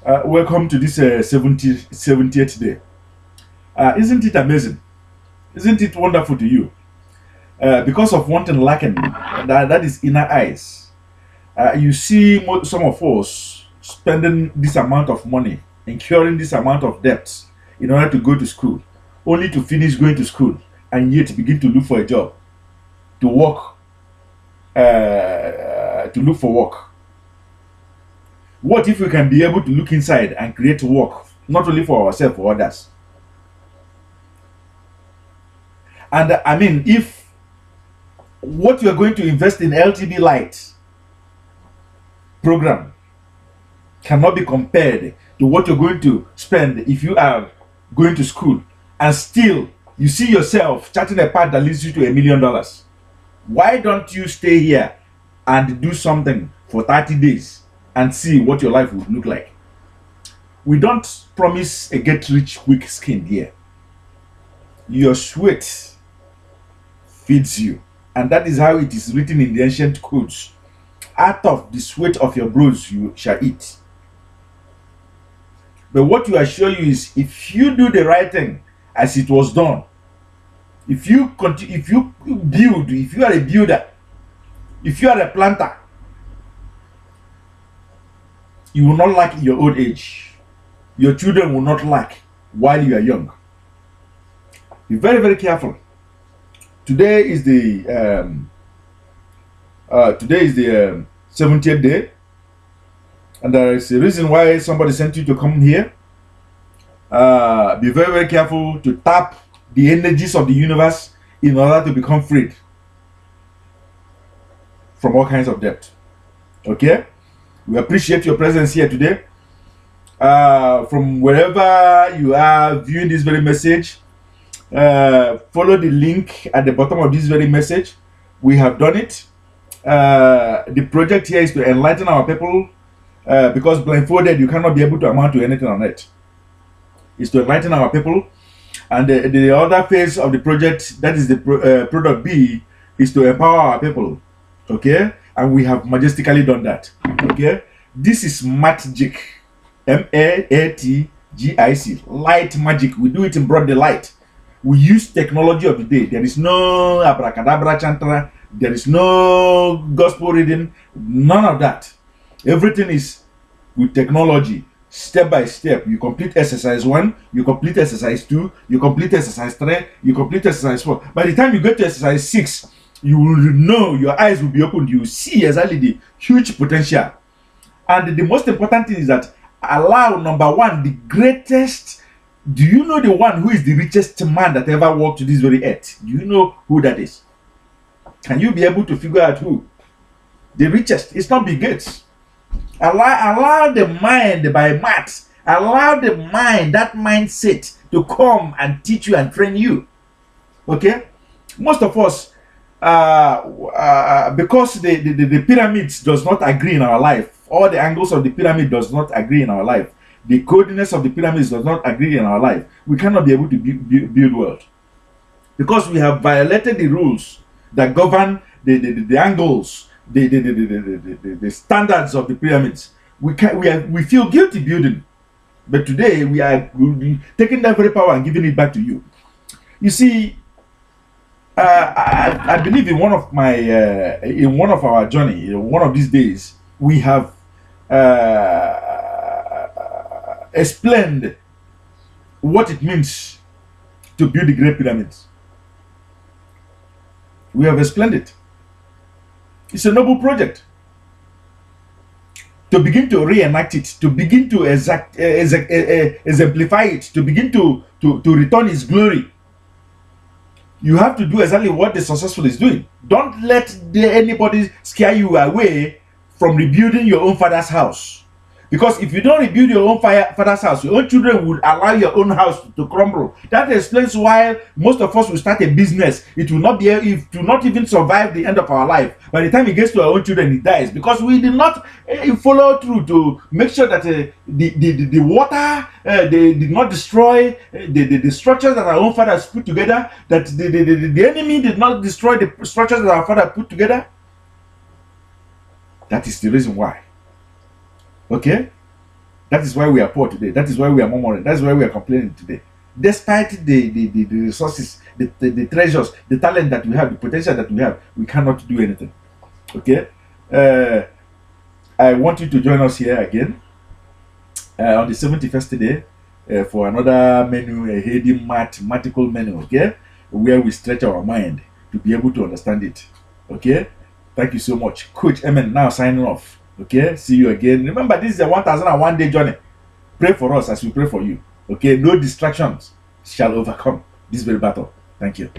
Welcome to this 70th day. Isn't it amazing? Isn't it wonderful to you? Because of one thing lacking, that is inner eyes. You see some of us spending this amount of money, incurring this amount of debt in order to go to school, only to finish going to school and yet begin to look for a job, to work, to look for work. What if we can be able to look inside and create work, not only for ourselves, for others? And I mean, if what you're going to invest in LTB Light program cannot be compared to what you're going to spend if you are going to school and still you see yourself charting a path that leads you to $1 million, why don't you stay here and do something for 30 days and see what your life would look like? We don't promise a get rich quick scheme here. Your sweat feeds you, and that is how it is written in the ancient codes. Out of the sweat of your brows you shall eat. But what you assure you is, if you do the right thing as it was done, if you continue, if you build, if you are a builder, if you are a planter, you will not lack in your old age. Your children will not lack while you are young. Be very, very careful. Today is the 70th day, and there is a reason why somebody sent you to come here. Be very, very careful to tap the energies of the universe in order to become freed from all kinds of debt. Okay? We appreciate your presence here today. From wherever you are viewing this very message, follow the link at the bottom of this very message. We have done it. The project here is to enlighten our people, because blindfolded you cannot be able to amount to anything on it. It's to enlighten our people, and the other phase of the project, that is the product B, is to empower our people. Okay, and we have majestically done that. Okay, this is Matgic, MAATGIC, light magic. We do it in broad daylight. We use technology of the day. There is no abracadabra chantra. There is no gospel reading. None of that. Everything is with technology, step by step. You complete exercise 1, you complete exercise 2, you complete exercise 3, you complete exercise 4. By the time you get to exercise 6, you will know, your eyes will be opened. You will see exactly the huge potential. And the most important thing is that allow, number one, the greatest. Do you know the one who is the richest man that ever walked to this very earth? Do you know who that is? Can you be able to figure out who? The richest. It's not Bill Gates. Allow the mind by maths. Allow the mind, that mindset, to come and teach you and train you. Okay? Most of us, because the pyramids does not agree in our life, all the angles of the pyramid does not agree in our life, the coordinates of the pyramids does not agree in our life, we cannot be able to build wealth, because we have violated the rules that govern the angles, the standards of the pyramids. We feel guilty building, but today we'll be taking that very power and giving it back to you. You see, I believe in one of our journey, one of these days, we have explained what it means to build the Great Pyramids. We have explained it. It's a noble project. To begin to reenact it, to begin to exemplify it, to begin to return its glory, you have to do exactly what the successful is doing. Don't let anybody scare you away from rebuilding your own father's house. Because if you don't rebuild your own father's house, your own children would allow your own house to crumble. That explains why most of us will start a business. It will not even survive the end of our life. By the time it gets to our own children, it dies, because we did not follow through to make sure that the water, they did not destroy the structures that our own fathers put together. That the enemy did not destroy the structures that our father put together. That is the reason why. Okay, That is why we are poor today. That is why we are murmuring. That's why we are complaining today. Despite the resources, the treasures, the talent that we have, the potential that we have, we cannot do anything. Okay? Uh, I want you to join us here again on the 71st day for another menu, a hidden mathematical menu, okay? Where we stretch our mind to be able to understand it. Okay? Thank you so much. Coach Emin now signing off. Okay? See you again. Remember, this is a 1001 day journey. Pray for us as we pray for you. Okay? No distractions shall overcome this very battle. Thank you.